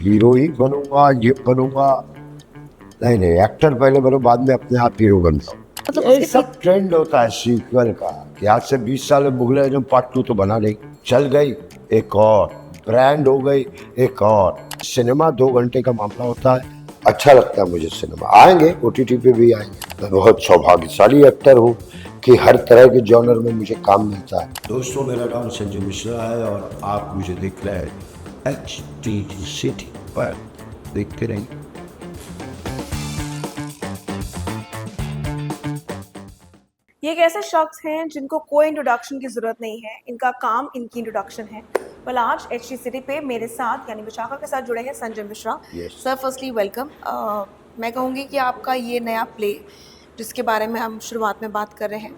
Hero ही बनूंगा, ये बनूंगा। नहीं नहीं, एक्टर पहले बनो, बाद में अपने आप हीरो बन जाओ। मतलब ये उसके सब ट्रेंड होता है सीक्वल का कि आज से 20 साल में मुगल आजम पार्ट 2 तो बना नहीं, चल गई एक और ब्रांड हो गई, एक और सिनेमा 2 घंटे का मामला होता है। अच्छा लगता है मुझे सिनेमा, आएंगे ओटीटी पे भी आएंगे। मैं बहुत सौभाग्यशाली एक्टर हूँ कि हर तरह के जॉनर में मुझे काम मिलता है। दोस्तों, मेरा नाम संजय मिश्रा है और आप मुझे देख रहे हैं HTT सिटी पर। देखते रहिए। ये एक ऐसे शख्स हैं जिनको कोई इंट्रोडक्शन की ज़रूरत नहीं है, इनका काम इनकी इंट्रोडक्शन है। वेल, आज HT सिटी पे मेरे साथ यानी विशाखा के साथ जुड़े हैं Sanjay Mishra. Yes. Sir, firstly welcome. मैं कहूँगी कि आपका ये नया प्ले जिसके बारे में हम शुरुआत में बात कर रहे हैं,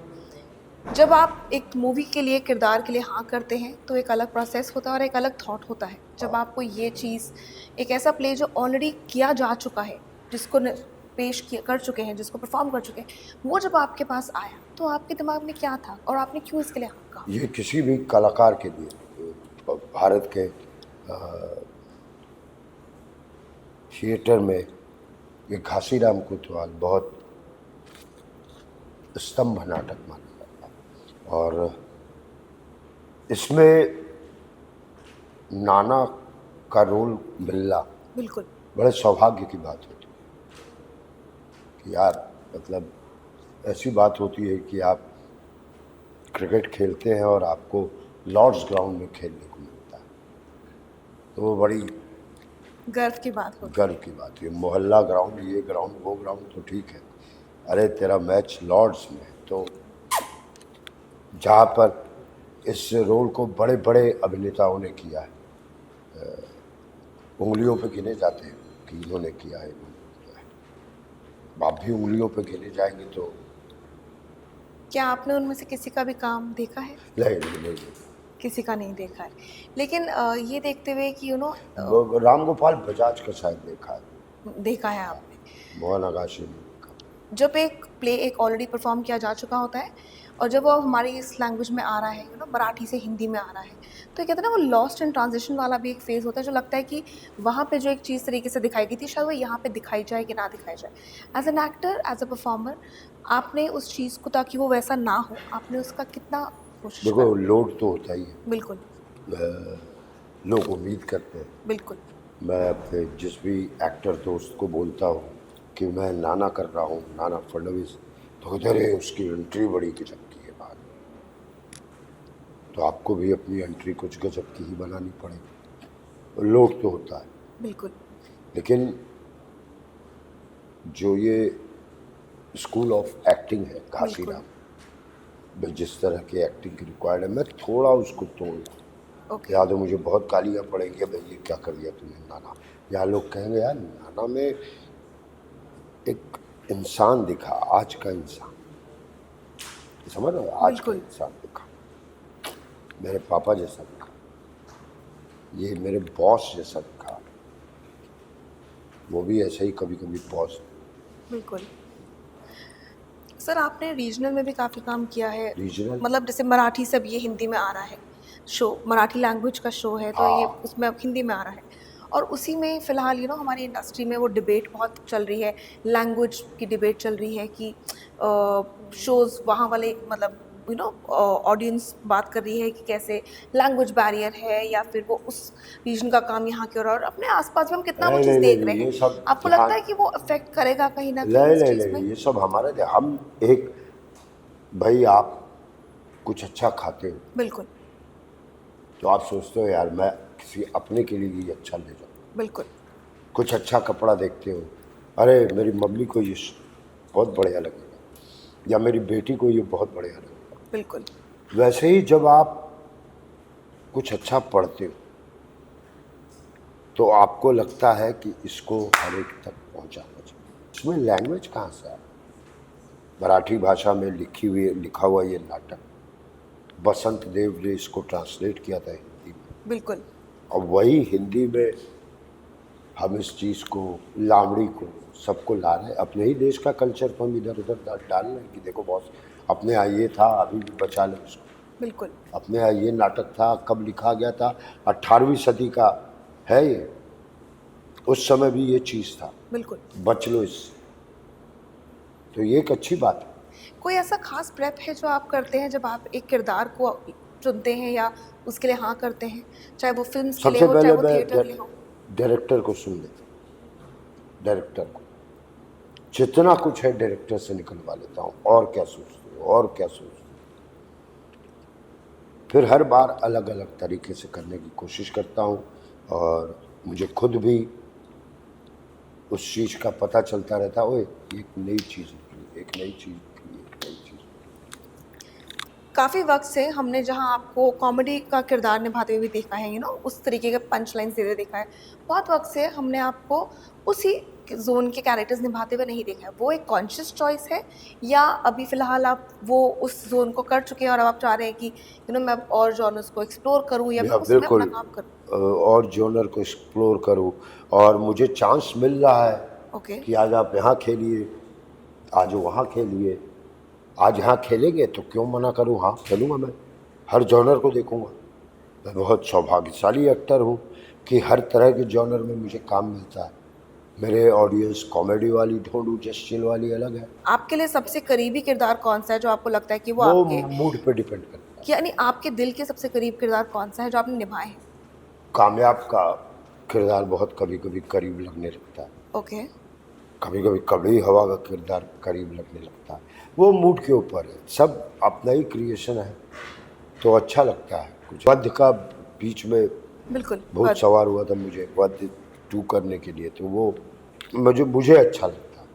जब आप एक मूवी के लिए किरदार के लिए हाँ करते हैं तो एक अलग प्रोसेस होता है और एक अलग थॉट होता है। जब आपको ये चीज़ एक ऐसा प्ले जो ऑलरेडी किया जा चुका है, जिसको पेश किया कर चुके हैं, जिसको परफॉर्म कर चुके हैं, वो जब आपके पास आया तो आपके दिमाग में क्या था और आपने क्यों इसके लिए हाँ कहा? ये किसी भी कलाकार के लिए भारत के थिएटर में ये घासीराम कोतवाल बहुत स्तंभ नाटक माना जाता है। और इसमें नाना का रोल मिलना बिल्कुल। बड़े सौभाग्य की बात होती है कि यार, मतलब ऐसी बात होती है कि आप क्रिकेट खेलते हैं और आपको लॉर्ड्स ग्राउंड में खेलने को मिलता है, तो वो बड़ी गर्व की बात होती गर्व है। की बात है। मोहल्ला ग्राउंड, ये ग्राउंड, वो ग्राउंड तो ठीक है, अरे तेरा मैच लॉर्ड्स में है, तो जहाँ पर इस रोल को बड़े बड़े अभिनेताओं ने किया है, उंगलियों पे गिने जाते हैं कि इन्होंने किया है, इन्होंने किया है। आप भी उंगलियों पे गिने जाएंगे तो क्या आपने उनमें से किसी का भी काम देखा है? नहीं। किसी का नहीं देखा है, लेकिन ये देखते हुए कि राम गोपाल बजाज का शायद देखा है, देखा है आपने, मोहन आगाशे ने देखा। जब एक प्ले एक ऑलरेडी परफॉर्म किया जा चुका होता है और जब वो हमारी इस लैंग्वेज में आ रहा है, मराठी से हिंदी में आ रहा है, तो कहते हैं ना, वो लॉस्ट इन ट्रांजिशन वाला भी एक फेज़ होता है, जो लगता है कि वहाँ पे जो एक चीज़ तरीके से दिखाई गई थी, शायद वो यहाँ पे दिखाई जाए कि ना दिखाई जाए। As an actor, as a performer, आपने उस चीज़ को, ताकि वो वैसा ना हो, आपने उसका कितना कोशिश देखो, करा? लोड तो होता ही है, बिल्कुल। लोग उम्मीद करते हैं। बिल्कुल। मैं अपने जिस भी एक्टर दोस्त को बोलता हूँ कि मैं नाना कर रहा हूँ, नाना फडणवीस, तो कहते अरे उसकी एंट्री बड़ी गजब की है बात। तो आपको भी अपनी एंट्री कुछ गजब की ही बनानी पड़ेगी। लोड तो होता है, बिल्कुल। लेकिन जो ये स्कूल ऑफ एक्टिंग है बिल्कुल। घासीराम, मैं जिस तरह की एक्टिंग की रिक्वायर्ड है, मैं थोड़ा उसको तोड़, ओके। याद है मुझे बहुत गालियाँ पड़ेंगी, भाई ये क्या कर दिया तुमने नाना। यहाँ लोग कहेंगे यार, नाना में एक इंसान दिखा, आज का इंसान, समझ रहे हो, आज का बिल्कुल। इंसान दिखा, मेरे पापा जैसा दिखा, ये मेरे बॉस जैसा दिखा, वो भी ऐसे ही कभी कभी बॉस। बिल्कुल। सर, आपने रीजनल में भी काफ़ी काम किया है, रीजनल, मतलब जैसे मराठी से अब ये हिंदी में आ रहा है शो, मराठी लैंग्वेज का शो है, तो ये हाँ, उसमें अब हिंदी में आ रहा है, और उसी में फ़िलहाल हमारी इंडस्ट्री में वो डिबेट बहुत चल रही है, लैंग्वेज की डिबेट चल रही है कि शोज़ वहाँ वाले, मतलब ऑडियंस बात कर रही है कि कैसे लैंग्वेज बैरियर है, या फिर वो उस रीजन का काम यहाँ के, और अपने आसपास में हम कितना वो नहीं चीज़ नहीं नहीं देख रहे नहीं, हैं, ये सब आपको ध्यान, लगता है कि वो अफेक्ट करेगा कहीं ना कहीं नहीं इस नहीं चीज़ में? नहीं, ये सब हमारे लिए, हम एक, भाई आप कुछ अच्छा खाते हो बिल्कुल। तो आप सोचते हो यार मैं किसी अपने के लिए ये अच्छा ले जाऊँ। बिल्कुल। कुछ अच्छा कपड़ा देखते हो, अरे मेरी मम्मी को ये बहुत बढ़िया लगेगा, या मेरी बेटी को ये बहुत बढ़िया लगेगा। बिल्कुल। वैसे ही जब आप कुछ अच्छा पढ़ते हो तो आपको लगता है कि इसको हर एक तक पहुंचाना चाहिए। इसमें लैंग्वेज कहाँ से है? मराठी भाषा में लिखा हुआ ये नाटक बसंत देव ने इसको ट्रांसलेट किया था हिंदी में, बिल्कुल। और वही हिंदी में हम इस चीज़ को, लावड़ी को, सबको ला रहे हैं। अपने ही देश का कल्चर को हम इधर उधर डाल रहे हैं कि देखो बॉस, अपने यहाँ ये था, अभी भी बचा लें उसको। बिल्कुल। अपने यहाँ ये नाटक था, कब लिखा गया था, 18वीं सदी का है ये। उस समय भी ये चीज़ था, बिल्कुल। बच लो इससे, तो ये एक अच्छी बात है। कोई ऐसा खास प्रेप है जो आप करते हैं जब आप एक किरदार को चुनते हैं या उसके लिए हाँ करते हैं? चाहे वो फ़िल्म्स के लिए सबसे हो, चाहे पहले वो मैं थिएटर के लिए हो? डायरेक्टर को सुन लेता हूँ, डायरेक्टर को जितना कुछ है डायरेक्टर से निकलवा लेता हूँ, और क्या सोचते हो, और क्या सोचते हो। फिर हर बार अलग अलग तरीके से करने की कोशिश करता हूँ, और मुझे खुद भी उस चीज़ का पता चलता रहता है, ओए एक नई चीज़ निकली, एक नई चीज़ निकली, एक नई चीज़। काफ़ी वक़्त से हमने जहाँ आपको कॉमेडी का किरदार निभाते हुए भी देखा है, उस तरीके के पंच लाइन्स देते देखा है। बहुत वक़्त से हमने आपको उसी ज़ोन के कैरेक्टर्स निभाते हुए नहीं देखा है। वो एक कॉन्शियस चॉइस है या अभी फ़िलहाल आप वो उस ज़ोन को कर चुके हैं और अब आप चाह रहे हैं कि मैं अब और जॉनर्स को एक्सप्लोर करूँ या मैं या उसमें अपना बिल्कुल, काम करूँ? और जॉनर को एक्सप्लोर करूँ, और मुझे चांस मिल रहा है ओके, कि आज आप यहाँ खेलिए, आज वहाँ खेलिए, आज यहाँ खेलेंगे तो क्यों मना करूँ, हाँ खेलूँगा, मैं हर जॉनर को देखूँगा। मैं बहुत सौभाग्यशाली एक्टर हूँ कि हर तरह के जॉनर में मुझे काम मिलता है। मेरे ऑडियंस कॉमेडी वाली ढूंढूं, जस्ट चिल वाली अलग है। आपके लिए सबसे करीबी किरदार कौन-सा है जो आपको लगता है कि वो वो आपके मूड पे डिपेंड करता है। यानी आपके दिल के सबसे करीब किरदार कौन-सा है जो आपने निभाए हैं? कामयाब का किरदार बहुत कभी कभी करीब लगने लगता है, ओके, कभी कभी कबड़ी हवा का किरदार करीब लगने लगता है। वो मूड के ऊपर है, सब अपना ही क्रिएशन है, तो अच्छा लगता है। कुछ वध का बीच में बिल्कुल। बहुत और सवार हुआ था मुझे वध 2 करने के लिए, तो वो मुझे अच्छा लगता है।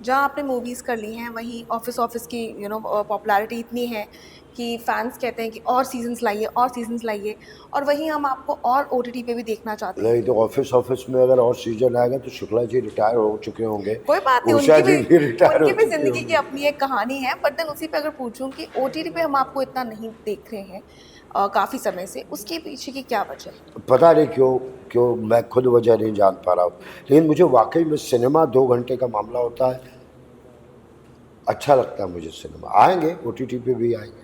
जहाँ आपने मूवीज़ कर ली हैं, वहीं ऑफ़िस की पॉपुलैरिटी इतनी है कि फैन्स कहते हैं कि और सीज़न्स लाइए और सीज़न्स लाइए और वहीं हम आपको और ओटीटी पे भी देखना चाहते हैं। नहीं तो ऑफिस में अगर और सीजन आएगा तो शुक्ला जी रिटायर हो चुके होंगे, कोई बात नहीं, उषा जी भी रिटायर हो उनकी भी चुके ज़िंदगी की होंगे। अपनी एक कहानी है, बट देन उसी पे अगर पूछूँ कि ओटीटी पे हम आपको इतना नहीं देख रहे हैं काफ़ी समय से, उसके पीछे की क्या वजह है? पता नहीं क्यों क्यों मैं खुद वजह नहीं जान पा रहा हूँ, लेकिन मुझे वाकई में सिनेमा 2 घंटे का मामला होता है, अच्छा लगता है मुझे सिनेमा। आएंगे ओटीटी पे भी आएंगे।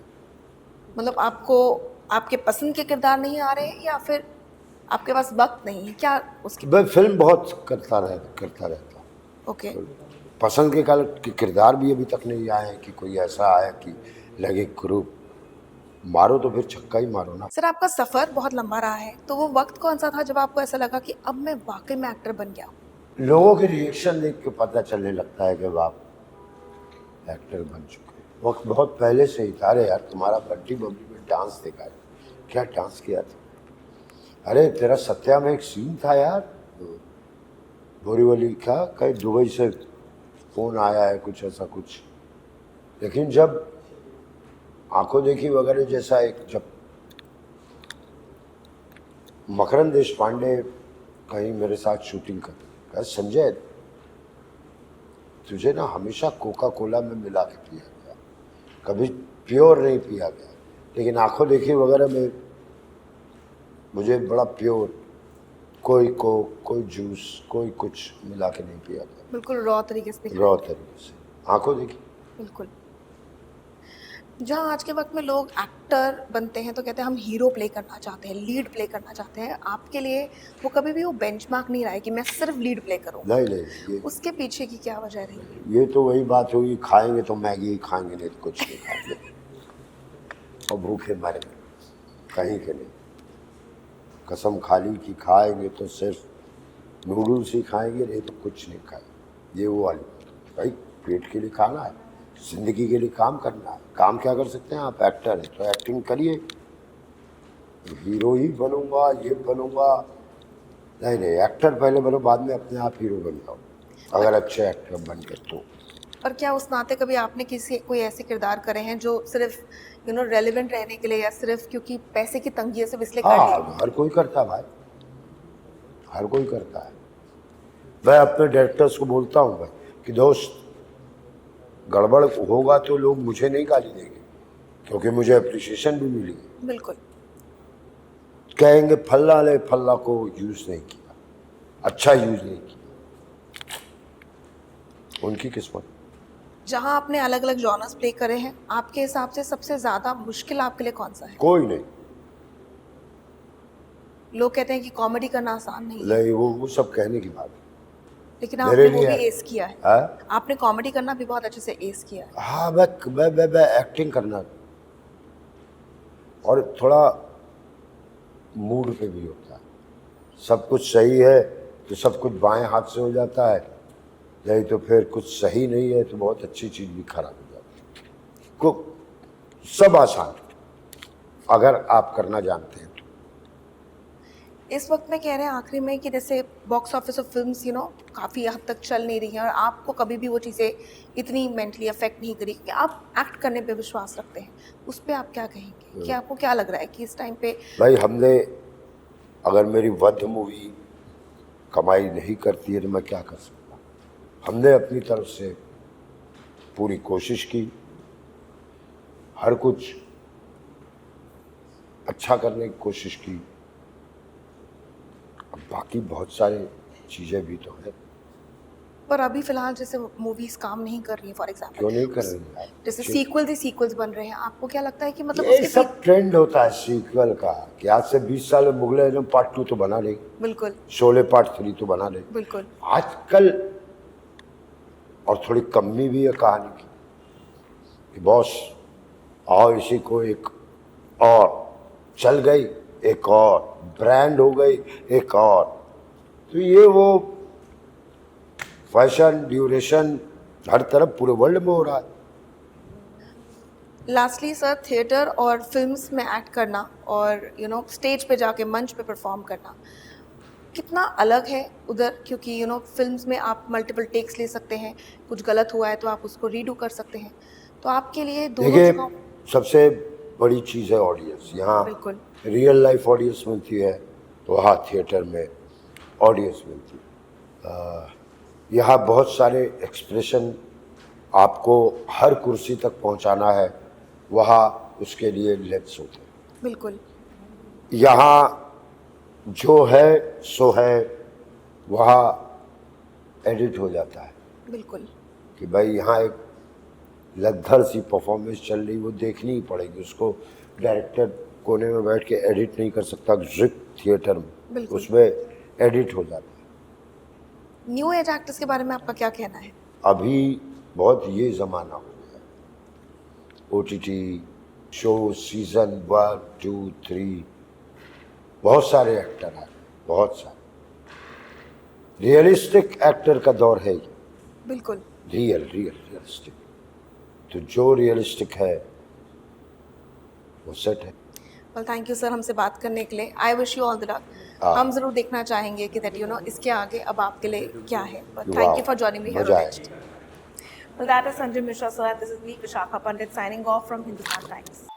मतलब आपको आपके पसंद के किरदार नहीं आ रहे हैं या फिर आपके पास वक़्त नहीं है? क्या उसके मैं फिल्म बहुत करता रहता हूँ, ओके। तो पसंद के किरदार भी अभी तक नहीं आए हैं कि कोई ऐसा आया कि लगे ग्रुप मारो तो फिर छक्का ही मारो ना। सर आपका सफ़र बहुत लंबा रहा है, तो वो वक़्त कौन-सा था जब आपको ऐसा लगा कि अब मैं वाक़ई में एक्टर बन गया हूँ? लोगों के रिएक्शन देख के पता चलने लगता है कि आप एक्टर बन चुके हैं। वक्त बहुत पहले से ही था। अरे यार तुम्हारा बंटी बबली में डांस देखा है, क्या डांस किया था। अरे तेरा सत्या में एक सीन था यार, बोरीवली का कहीं दुबई से फोन आया है कुछ ऐसा कुछ। लेकिन जब आंखों देखी वगैरह जैसा एक, जब मकरंद देश पांडे कहीं मेरे साथ शूटिंग कर, कहा संजय तुझे ना हमेशा कोका कोला में मिला के पिया गया, कभी प्योर नहीं पिया गया, लेकिन आंखों देखी वगैरह में मुझे बड़ा प्योर, कोई कोक, कोई जूस, कोई कुछ मिला के नहीं पिया गया, बिल्कुल रॉ तरीके से दिखाया। रॉ तरीके से आंखों देखी। बिल्कुल। जहाँ आज के वक़्त में लोग एक्टर बनते हैं तो कहते हैं हम हीरो प्ले करना चाहते हैं, लीड प्ले करना चाहते हैं। आपके लिए वो कभी भी वो बेंचमार्क नहीं रहा है कि मैं सिर्फ़ लीड प्ले करूँगा। नहीं नहीं, उसके पीछे की क्या वजह रही है? ये तो वही बात होगी, खाएंगे तो मैगी ही खाएंगे, नहीं तो कुछ नहीं खाएंगे और भूखे मरेंगे, कहीं के नहीं। कसम खाली कि खाएंगे तो सिर्फ नूडल्स ही खाएंगे, नहीं तो कुछ नहीं खाएंगे। ये वो वाली बात। भाई पेट के लिए खाना है, जिंदगी के लिए काम करना है। काम क्या कर सकते हैं, आप एक्टर हैं तो एक्टिंग करिए। हीरो ही बनूंगा, ये बनूंगा, नहीं नहीं, एक्टर पहले बनो, बाद में अपने आप हीरो बन जाओ, अगर अच्छे एक्टर बन गए तो। और क्या उस नाते कभी आपने कोई ऐसे किरदार करे हैं जो सिर्फ़ रेलेवेंट रहने के लिए या सिर्फ़ क्योंकि पैसे की तंगी है सिर्फ़ इसलिए कर लिए? हाँ, हर कोई करता है भाई, हर कोई करता है। मैं अपने डायरेक्टर्स को बोलता हूँ भाई कि दोस्त गड़बड़ होगा तो लोग मुझे नहीं गाली देंगे, क्योंकि मुझे अप्रिसिएशन भी मिली। बिल्कुल। कहेंगे फल्ला ने फल्ला को यूज़ नहीं किया, अच्छा यूज़ नहीं किया, उनकी किस्मत। जहाँ आपने अलग-अलग जॉनर्स प्ले करे हैं, आपके हिसाब से सबसे ज़्यादा मुश्किल आपके लिए कौन-सा है? कोई नहीं, लोग कहते हैं कि कॉमेडी करना आसान नहीं है, नहीं, वो सब कहने की बात है। लेकिन मेरे आपने वो लिए भी एस किया है। हाँ आपने कॉमेडी करना भी बहुत अच्छे से एस किया है। हाँ, मैं एक्टिंग करना और थोड़ा मूड पे भी होता है। सब कुछ सही है तो सब कुछ बाएं हाथ से हो जाता है, नहीं तो फिर कुछ सही नहीं है तो बहुत अच्छी चीज़ भी खराब हो जाती है। सब आसान अगर आप करना जानते हैं तो। इस वक्त में कह रहे हैं आखिरी में कि जैसे बॉक्स ऑफिस ऑफ फिल्म्स काफ़ी हद तक चल नहीं रही हैं और आपको कभी भी वो चीज़ें इतनी मेंटली अफेक्ट नहीं करी कि आप एक्ट करने पे विश्वास रखते हैं, उस पर आप क्या कहेंगे कि आपको क्या लग रहा है कि इस टाइम पे? भाई हमने, अगर मेरी वध मूवी कमाई नहीं करती है तो मैं क्या कर सकता। हमने अपनी तरफ से पूरी कोशिश की, हर कुछ अच्छा करने की कोशिश की। अब बाकी बहुत सारी चीज़ें भी तो हैं। पर अभी फिलहाल जैसे मूवीज काम नहीं कर रही हैं, फॉर एग्जांपल क्यों नहीं कर रही है? जैसे सीक्वल्स बन रहे हैं, आपको क्या लगता है कि मतलब ये उसके सब ट्रेंड होता है सीक्वल का कि आज से 20 साल में मुगल आजम पार्ट 2 तो बना ले, बिल्कुल शोले पार्ट 3 तो बना ले। बिल्कुल आजकल और थोड़ी कमी भी है कहानी की कि बॉस आओ इसी को एक और चल गई, एक और ब्रांड हो गई, एक और। तो ये वो फैशन ड्यूरेशन हर तरफ पूरे वर्ल्ड में हो रहा है। लास्टली सर, थिएटर और फिल्म्स में एक्ट करना और स्टेज पे जाके मंच पे परफॉर्म करना कितना अलग है उधर? क्योंकि फिल्म्स में आप मल्टीपल टेक्स ले सकते हैं, कुछ गलत हुआ है तो आप उसको रीडू कर सकते हैं, तो आपके लिए दोनों देखिए, जगहों? सबसे बड़ी चीज़ है ऑडियंस। यहाँ बिल्कुल रियल लाइफ ऑडियंस मिलती है, तो वहाँ थिएटर में ऑडियंस मिलती है। यहाँ बहुत सारे एक्सप्रेशन आपको हर कुर्सी तक पहुँचाना है, वहाँ उसके लिए लेंस होते हैं। बिल्कुल यहाँ जो है सो है, वहाँ एडिट हो जाता है बिल्कुल कि भाई यहाँ एक लद्दर सी परफॉर्मेंस चल रही, वो देखनी ही पड़ेगी उसको। डायरेक्टर कोने में बैठ के एडिट नहीं कर सकता, जिप थिएटर में बिल्कुल। उसमें एडिट हो जाता है। न्यू एज एक्टर्स के बारे में आपका क्या कहना है? अभी बहुत ये ज़माना हो गया, OTT शो सीज़न 1, 2, 3, बहुत सारे एक्टर हैं, बहुत सारे। रियलिस्टिक एक्टर का दौर है ये, बिल्कुल रियलिस्टिक। तो जो रियलिस्टिक है वो सेट है। वेल, थैंक यू सर हमसे बात करने के लिए। I wish you all the luck. हाँ। हम ज़रूर देखना चाहेंगे कि दैट इसके आगे अब आपके लिए क्या है। बट वाह, thank you for joining me here मजा ऑन आया। Next. Well, that is Sanjay Mishra, sir. This is me, Vishakha Pandit, signing off from Hindustan Times.